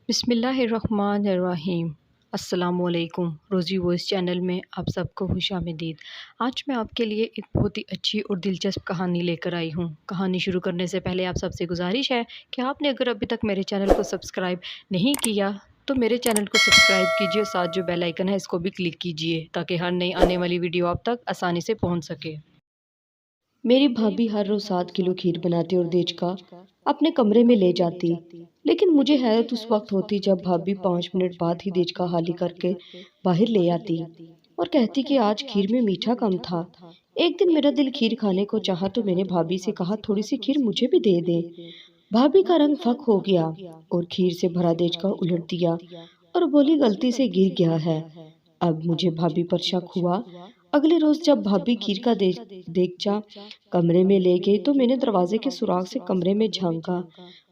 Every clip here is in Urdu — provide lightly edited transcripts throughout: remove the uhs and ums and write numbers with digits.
بسم اللہ الرحمن الرحیم۔ السلام علیکم۔ روزی وائس چینل میں آپ سب کو خوش آمدید۔ آج میں آپ کے لیے ایک بہت ہی اچھی اور دلچسپ کہانی لے کر آئی ہوں۔ کہانی شروع کرنے سے پہلے آپ سب سے گزارش ہے کہ آپ نے اگر ابھی تک میرے چینل کو سبسکرائب نہیں کیا تو میرے چینل کو سبسکرائب کیجیے، ساتھ جو بیل آئیکن ہے اس کو بھی کلک کیجیے تاکہ ہر نئی آنے والی ویڈیو آپ تک آسانی سے پہنچ سکے۔ میری بھابھی ہر روز 7 کلو کھیر بناتی اور دیچکا اپنے کمرے میں لے جاتی، لیکن مجھے حیرت اس وقت ہوتی جب بھابھی 5 منٹ بعد ہی دیچکا خالی کر کے باہر لے آتی اور کہتی کہ آج کھیر میں میٹھا کم تھا۔ ایک دن میرا دل کھیر کھانے کو چاہا تو میں نے بھابھی سے کہا تھوڑی سی کھیر مجھے بھی دے دے۔ بھابھی کا رنگ پھک ہو گیا اور کھیر سے بھرا دیچکا الٹ دیا اور بولی غلطی سے گر گیا ہے۔ اب مجھے بھابھی پر شک ہوا۔ اگلے روز جب بھابھی کھیر کا دیگچا کمرے میں لے گئی تو میں نے دروازے کے سوراخ سے کمرے میں جھانکا،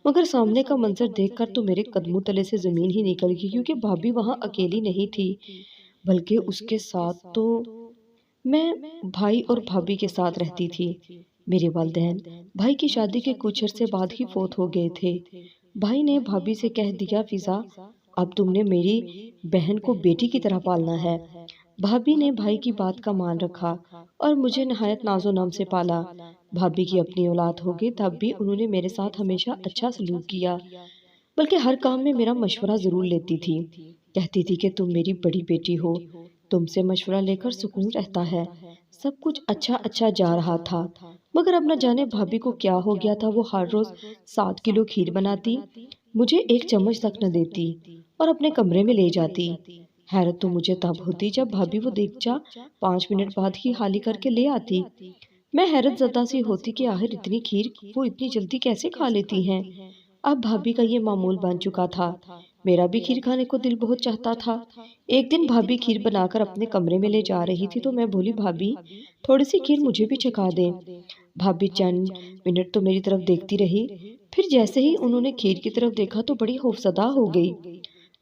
مگر سامنے کا منظر دیکھ کر تو میرے قدموں تلے سے زمین ہی نکل گئی، کیونکہ بھابھی وہاں اکیلی نہیں تھی بلکہ اس کے ساتھ تو میں بھائی اور بھابھی کے ساتھ رہتی تھی۔ میرے والدین بھائی کی شادی کے کچھ عرصے بعد ہی فوت ہو گئے تھے۔ بھائی نے بھابھی سے کہہ دیا فضا اب تم نے میری بہن کو بیٹی کی طرح پالنا ہے۔ بھابھی نے بھائی کی بات کا مان رکھا اور مجھے نہایت ناز و نام سے پالا۔ بھابھی کی اپنی اولاد ہو گئی تب بھی انہوں نے میرے ساتھ ہمیشہ اچھا سلوک کیا، بلکہ ہر کام میں میرا مشورہ ضرور لیتی تھی۔ کہتی تھی کہ تم میری بڑی بیٹی ہو، تم سے مشورہ لے کر سکون رہتا ہے۔ سب کچھ اچھا جا رہا تھا، مگر اب نہ جانے بھابھی کو کیا ہو گیا تھا۔ وہ ہر روز 7 کلو کھیر بناتی، مجھے ایک چمچ تک نہ دیتی اور اپنے کمرے میں لے جاتی۔ حیرت تو مجھے تب ہوتی جب بھابھی وہ دیگچا 5 منٹ بعد ہی خالی کر کے لے آتی۔ میں حیرت زدہ سی ہوتی کہ آخر اتنی کھیر وہ اتنی جلدی کیسے کھا لیتی ہیں۔ اب بھابھی کا یہ معمول بن چکا تھا۔ میرا بھی کھیر کھانے کو دل بہت چاہتا تھا۔ ایک دن بھابھی کھیر بنا کر اپنے کمرے میں لے جا رہی تھی تو میں بولی بھابھی تھوڑی سی کھیر مجھے بھی چکھا دیں۔ بھابھی چند منٹ تو میری طرف دیکھتی رہی، پھر جیسے ہی انہوں نے کھیر کی طرف دیکھا تو بڑی خوفزدہ ہو گئی۔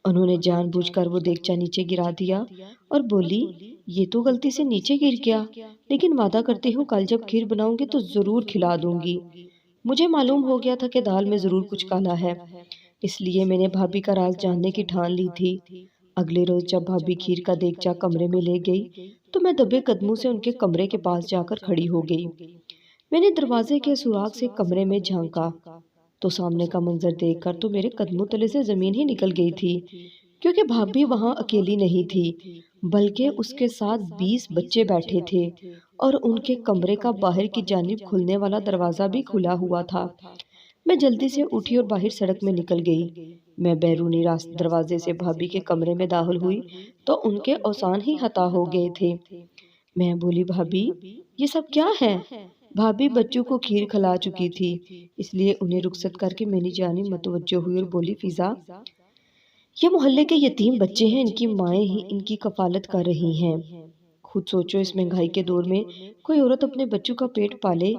انہوں نے جان بوجھ کر وہ دیگچا نیچے گرا دیا اور بولی یہ تو غلطی سے نیچے گر گیا، لیکن وعدہ کرتی ہوں کل جب کھیر بناؤں گی تو ضرور کھلا دوں گی۔ مجھے معلوم ہو گیا تھا کہ دال میں ضرور کچھ کالا ہے، اس لیے میں نے بھابھی کا راز جاننے کی ٹھان لی تھی۔ اگلے روز جب بھابھی کھیر کا دیگچا کمرے میں لے گئی تو میں دبے قدموں سے ان کے کمرے کے پاس جا کر کھڑی ہو گئی۔ میں نے دروازے کے سوراخ سے کمرے میں جھانکا تو سامنے کا منظر دیکھ کر تو میرے قدموں تلے سے زمین ہی نکل گئی تھی، کیونکہ بھابھی وہاں اکیلی نہیں تھی بلکہ اس کے ساتھ 20 بچے بیٹھے تھے اور ان کے کمرے کا باہر کی جانب کھلنے والا دروازہ بھی کھلا ہوا تھا۔ میں جلدی سے اٹھی اور باہر سڑک میں نکل گئی۔ میں بیرونی دروازے سے بھابھی کے کمرے میں داخل ہوئی تو ان کے اوزان ہی ہتا ہو گئے تھے۔ میں بولی بھابھی یہ سب کیا ہے؟ بھابھی بچوں کو کھیر کھلا چکی تھی، اس لیے انہیں رخصت کر کے میری جانب متوجہ ہوئی اور بولی فضا یہ محلے کے یتیم بچے ہیں، ان کی مائیں ہی ان کی کفالت کر رہی ہیں۔ خود سوچو اس مہنگائی کے دور میں کوئی عورت اپنے بچوں کا پیٹ پالے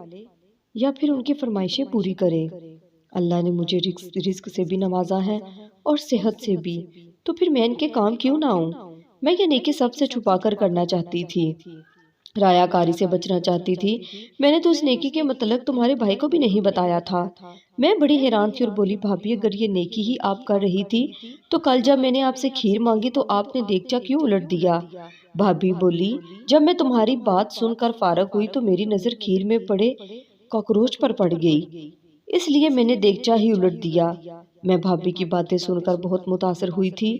یا پھر ان کی فرمائشیں پوری کرے۔ اللہ نے مجھے رزق سے بھی نوازا ہے اور صحت سے بھی، تو پھر میں ان کے کام کیوں نہ آؤں؟ میں یہ نیکی سب سے چھپا کر کرنا چاہتی تھی، رایا کاری سے بچنا چاہتی تھی۔ میں نے تو اس نیکی کے متعلق تمہارے بھائی کو بھی نہیں بتایا تھا۔ میں بڑی حیران تھی اور بولی بھابھی اگر یہ نیکی ہی آپ کر رہی تھی تو کل جب میں نے آپ سے کھیر مانگی تو آپ نے دیگچا کیوں الٹ دیا؟ بھابھی بولی جب میں تمہاری بات سن کر فارغ ہوئی تو میری نظر کھیر میں پڑے کاکروچ پر پڑ گئی، اس لیے میں نے دیگچا ہی الٹ دیا۔ میں بھابھی کی باتیں سن کر بہت متاثر ہوئی تھی۔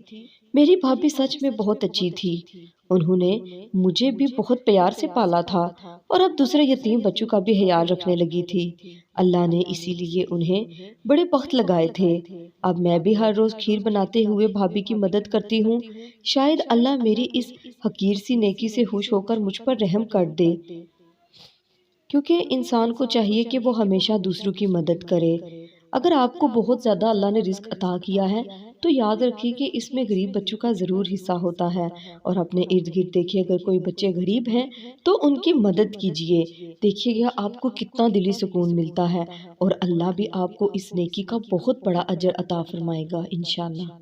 میری بھابھی سچ میں بہت اچھی تھی، انہوں نے مجھے بھی بہت پیار سے پالا تھا اور اب دوسرے یتیم بچوں کا بھی خیال رکھنے لگی تھی۔ اللہ نے اسی لیے انہیں بڑے بخت لگائے تھے۔ اب میں بھی ہر روز کھیر بناتے ہوئے بھابھی کی مدد کرتی ہوں، شاید اللہ میری اس حقیر سی نیکی سے خوش ہو کر مجھ پر رحم کر دے، کیونکہ انسان کو چاہیے کہ وہ ہمیشہ دوسروں کی مدد کرے۔ اگر آپ کو بہت زیادہ اللہ نے رزق عطا کیا ہے تو یاد رکھیے کہ اس میں غریب بچوں کا ضرور حصہ ہوتا ہے، اور اپنے ارد گرد دیکھیے اگر کوئی بچے غریب ہیں تو ان کی مدد کیجیے، دیکھیے گا آپ کو کتنا دلی سکون ملتا ہے اور اللہ بھی آپ کو اس نیکی کا بہت بڑا اجر عطا فرمائے گا انشاءاللہ۔